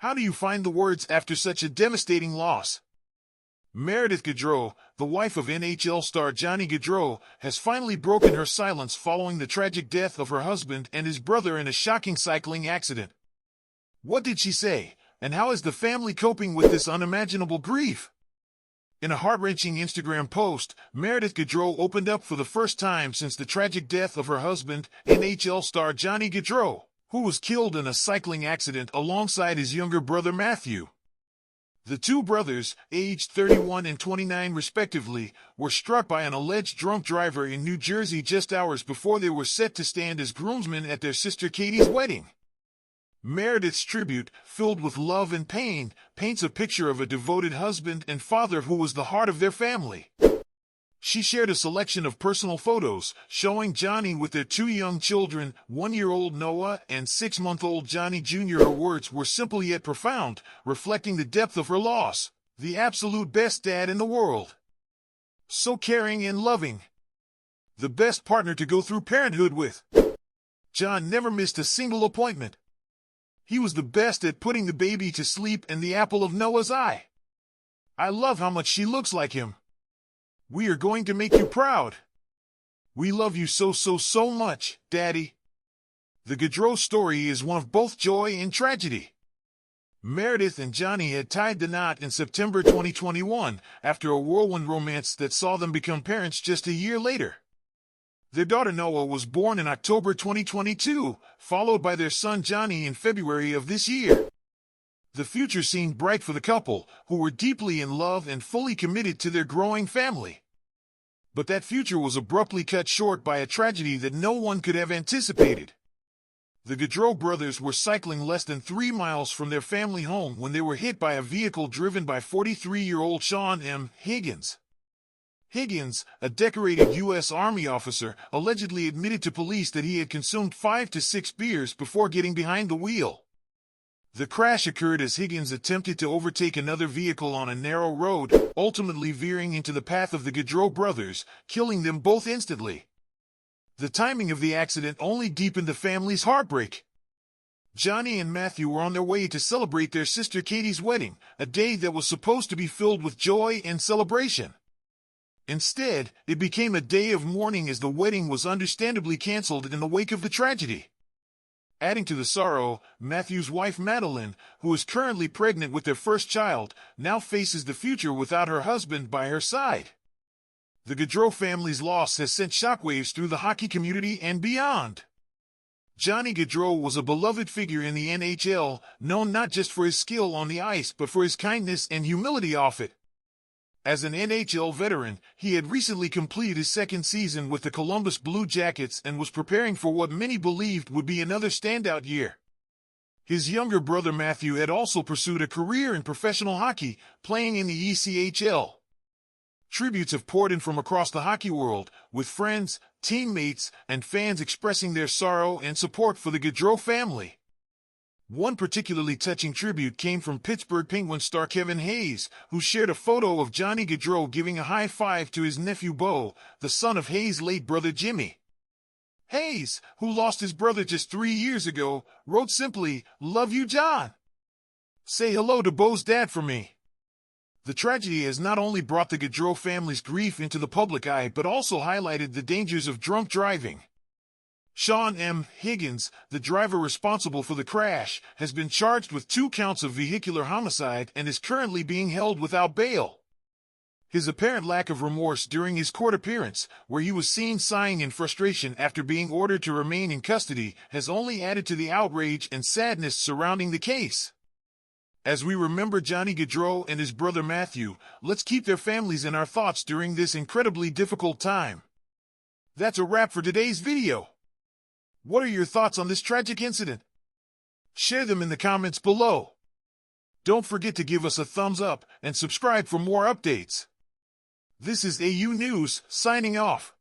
How do you find the words after such a devastating loss? Meredith Gaudreau, the wife of NHL star Johnny Gaudreau, has finally broken her silence following the tragic death of her husband and his brother in a shocking cycling accident. What did she say, and how is the family coping with this unimaginable grief? In a heart-wrenching Instagram post, Meredith Gaudreau opened up for the first time since the tragic death of her husband, NHL star Johnny Gaudreau, who was killed in a cycling accident alongside his younger brother Matthew. The two brothers, aged 31 and 29 respectively, were struck by an alleged drunk driver in New Jersey just hours before they were set to stand as groomsmen at their sister Katie's wedding. Meredith's tribute, filled with love and pain, paints a picture of a devoted husband and father who was the heart of their family. She shared a selection of personal photos, showing Johnny with their two young children, 1-year-old Noah and 6-month-old Johnny Jr. Her words were simple yet profound, reflecting the depth of her loss. The absolute best dad in the world. So caring and loving. The best partner to go through parenthood with. John never missed a single appointment. He was the best at putting the baby to sleep and the apple of Noah's eye. I love how much she looks like him. We are going to make you proud. We love you so much, Daddy. The Gaudreau story is one of both joy and tragedy. Meredith and Johnny had tied the knot in September 2021 after a whirlwind romance that saw them become parents just a year later. Their daughter Noah was born in October 2022, followed by their son Johnny in February of this year. The future seemed bright for the couple, who were deeply in love and fully committed to their growing family. But that future was abruptly cut short by a tragedy that no one could have anticipated. The Gaudreau brothers were cycling less than 3 miles from their family home when they were hit by a vehicle driven by 43-year-old Sean M. Higgins. Higgins, a decorated U.S. Army officer, allegedly admitted to police that he had consumed 5 to 6 beers before getting behind the wheel. The crash occurred as Higgins attempted to overtake another vehicle on a narrow road, ultimately veering into the path of the Gaudreau brothers, killing them both instantly. The timing of the accident only deepened the family's heartbreak. Johnny and Matthew were on their way to celebrate their sister Katie's wedding, a day that was supposed to be filled with joy and celebration. Instead, it became a day of mourning as the wedding was understandably canceled in the wake of the tragedy. Adding to the sorrow, Matthew's wife Madeline, who is currently pregnant with their first child, now faces the future without her husband by her side. The Gaudreau family's loss has sent shockwaves through the hockey community and beyond. Johnny Gaudreau was a beloved figure in the NHL, known not just for his skill on the ice but for his kindness and humility off it. As an NHL veteran, he had recently completed his second season with the Columbus Blue Jackets and was preparing for what many believed would be another standout year. His younger brother Matthew had also pursued a career in professional hockey, playing in the ECHL. Tributes have poured in from across the hockey world, with friends, teammates, and fans expressing their sorrow and support for the Gaudreau family. One particularly touching tribute came from Pittsburgh Penguins star Kevin Hayes, who shared a photo of Johnny Gaudreau giving a high five to his nephew Bo, the son of Hayes' late brother Jimmy. Hayes, who lost his brother just 3 years ago, wrote simply, "Love you, John. Say hello to Bo's dad for me." The tragedy has not only brought the Gaudreau family's grief into the public eye but also highlighted the dangers of drunk driving. Sean M. Higgins, the driver responsible for the crash, has been charged with 2 counts of vehicular homicide and is currently being held without bail. His apparent lack of remorse during his court appearance, where he was seen sighing in frustration after being ordered to remain in custody, has only added to the outrage and sadness surrounding the case. As we remember Johnny Gaudreau and his brother Matthew, let's keep their families in our thoughts during this incredibly difficult time. That's a wrap for today's video. What are your thoughts on this tragic incident? Share them in the comments below. Don't forget to give us a thumbs up and subscribe for more updates. This is AU News, signing off.